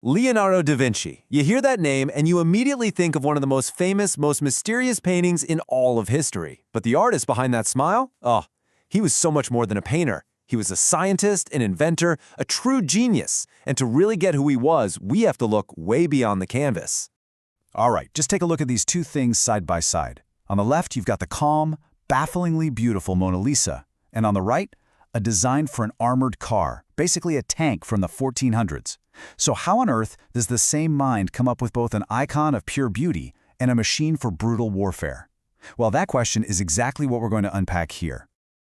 Leonardo da Vinci. You hear that name and you immediately think of one of the most famous, most mysterious paintings in all of history. But the artist behind that smile? Oh, he was so much more than a painter. He was a scientist, an inventor, a true genius. And to really get who he was, we have to look way beyond the canvas. All right, just take a look at these two things side by side. On the left, you've got the calm, bafflingly beautiful Mona Lisa. And on the right, a design for an armored car, basically a tank from the 1400s. So how on earth does the same mind come up with both an icon of pure beauty and a machine for brutal warfare? Well, that question is exactly what we're going to unpack here.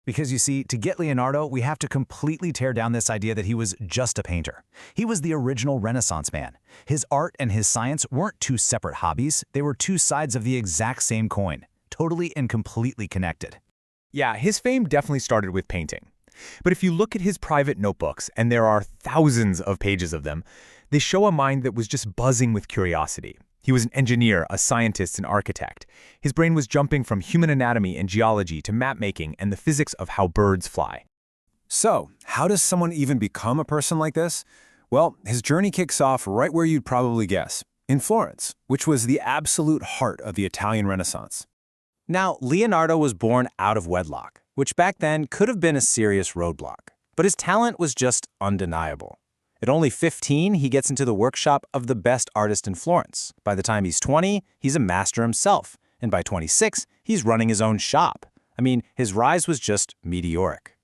Because you see, to get Leonardo, we have to completely tear down this idea that he was just a painter. He was the original Renaissance man. His art and his science weren't two separate hobbies, they were two sides of the exact same coin, totally and completely connected. Yeah, his fame definitely started with painting. But if you look at his private notebooks, and there are thousands of pages of them, they show a mind that was just buzzing with curiosity. He was an engineer, a scientist, an architect. His brain was jumping from human anatomy and geology to map-making and the physics of how birds fly. So, how does someone even become a person like this? Well, his journey kicks off right where you'd probably guess, in Florence, which was the absolute heart of the Italian Renaissance. Now, Leonardo was born out of wedlock, which back then could have been a serious roadblock. But his talent was just undeniable. At only 15, he gets into the workshop of the best artist in Florence. By the time he's 20, he's a master himself. And by 26, he's running his own shop. I mean, his rise was just meteoric.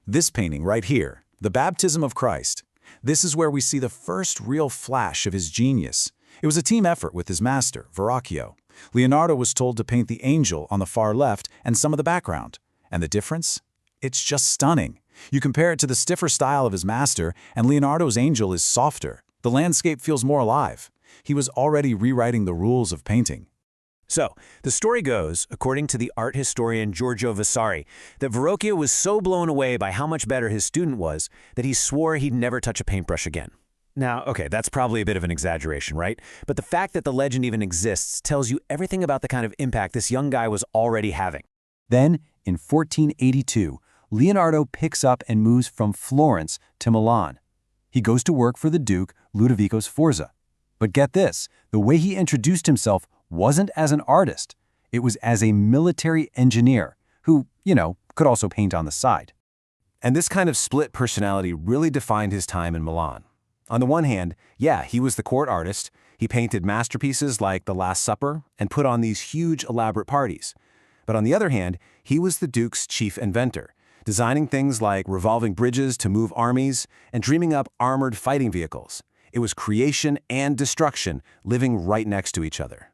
This painting right here, the Baptism of Christ, this is where we see the first real flash of his genius. It was a team effort with his master, Verrocchio. Leonardo was told to paint the angel on the far left and some of the background. And the difference? It's just stunning. You compare it to the stiffer style of his master, and Leonardo's angel is softer. The landscape feels more alive. He was already rewriting the rules of painting. So, the story goes, according to the art historian Giorgio Vasari, that Verrocchio was so blown away by how much better his student was that he swore he'd never touch a paintbrush again. Now, okay, that's probably a bit of an exaggeration, right? But the fact that the legend even exists tells you everything about the kind of impact this young guy was already having. Then, in 1482, Leonardo picks up and moves from Florence to Milan. He goes to work for the Duke Ludovico Sforza. But get this, the way he introduced himself wasn't as an artist. It was as a military engineer who, could also paint on the side. And this kind of split personality really defined his time in Milan. On the one hand, yeah, he was the court artist. He painted masterpieces like The Last Supper and put on these huge, elaborate parties. But on the other hand, he was the Duke's chief inventor, designing things like revolving bridges to move armies and dreaming up armored fighting vehicles. It was creation and destruction living right next to each other.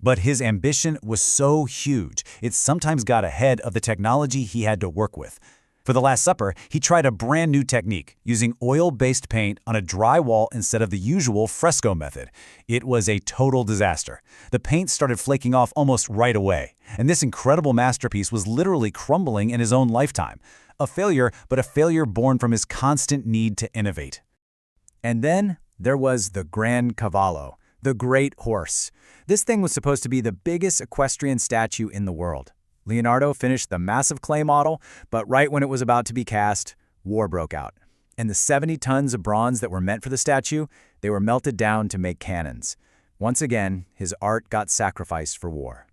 But his ambition was so huge, it sometimes got ahead of the technology he had to work with. For The Last Supper, he tried a brand new technique, using oil-based paint on a dry wall instead of the usual fresco method. It was a total disaster. The paint started flaking off almost right away, and this incredible masterpiece was literally crumbling in his own lifetime. A failure, but a failure born from his constant need to innovate. And then there was the Gran Cavallo, the Great Horse. This thing was supposed to be the biggest equestrian statue in the world. Leonardo finished the massive clay model, but right when it was about to be cast, war broke out. And the 70 tons of bronze that were meant for the statue, they were melted down to make cannons. Once again, his art got sacrificed for war.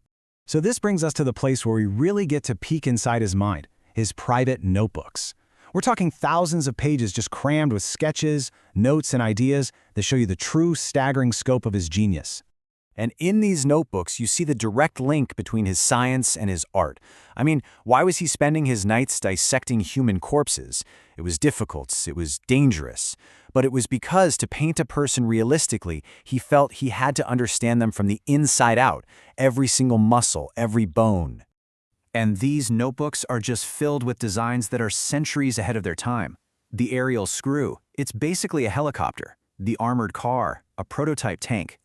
So this brings us to the place where we really get to peek inside his mind, his private notebooks. We're talking thousands of pages just crammed with sketches, notes, and ideas that show you the true staggering scope of his genius. And in these notebooks, you see the direct link between his science and his art. I mean, why was he spending his nights dissecting human corpses? It was difficult, it was dangerous. But it was because to paint a person realistically, he felt he had to understand them from the inside out, every single muscle, every bone. And these notebooks are just filled with designs that are centuries ahead of their time. The aerial screw, it's basically a helicopter. The armored car, a prototype tank.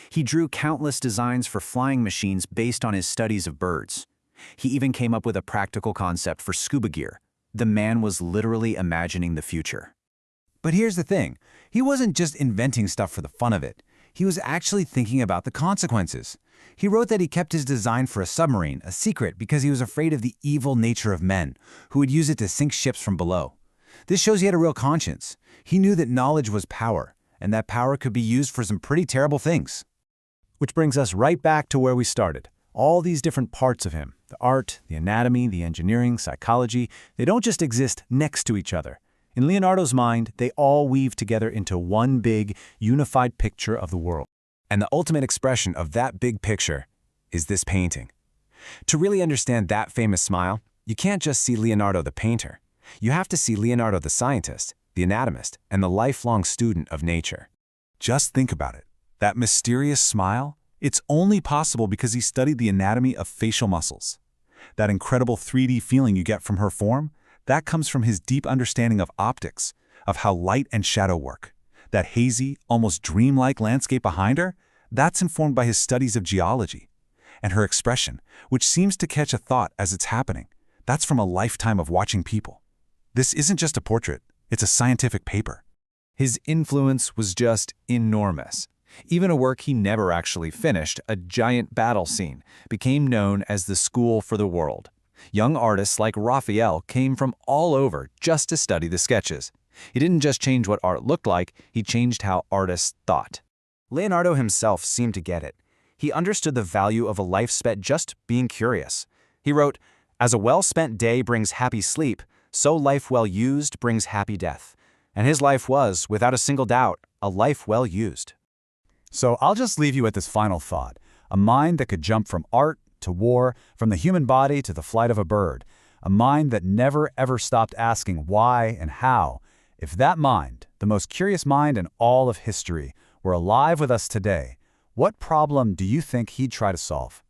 He drew countless designs for flying machines based on his studies of birds. He even came up with a practical concept for scuba gear. The man was literally imagining the future. But here's the thing, he wasn't just inventing stuff for the fun of it. He was actually thinking about the consequences. He wrote that he kept his design for a submarine a secret because he was afraid of the evil nature of men, who would use it to sink ships from below. This shows he had a real conscience. He knew that knowledge was power, and that power could be used for some pretty terrible things. Which brings us right back to where we started. All these different parts of him, the art, the anatomy, the engineering, psychology, they don't just exist next to each other. In Leonardo's mind, they all weave together into one big, unified picture of the world. And the ultimate expression of that big picture is this painting. To really understand that famous smile, you can't just see Leonardo the painter. You have to see Leonardo the scientist, the anatomist, and the lifelong student of nature. Just think about it. That mysterious smile, it's only possible because he studied the anatomy of facial muscles. That incredible 3D feeling you get from her form, that comes from his deep understanding of optics, of how light and shadow work. That hazy, almost dreamlike landscape behind her, that's informed by his studies of geology. And her expression, which seems to catch a thought as it's happening, that's from a lifetime of watching people. This isn't just a portrait, it's a scientific paper. His influence was just enormous. Even a work he never actually finished, a giant battle scene, became known as the school for the world. Young artists like Raphael came from all over just to study the sketches. He didn't just change what art looked like, he changed how artists thought. Leonardo himself seemed to get it. He understood the value of a life spent just being curious. He wrote, "As a well-spent day brings happy sleep, so life well used brings happy death." And his life was, without a single doubt, a life well used. So I'll just leave you with this final thought. A mind that could jump from art to war, from the human body to the flight of a bird. A mind that never ever stopped asking why and how. If that mind, the most curious mind in all of history, were alive with us today, what problem do you think he'd try to solve?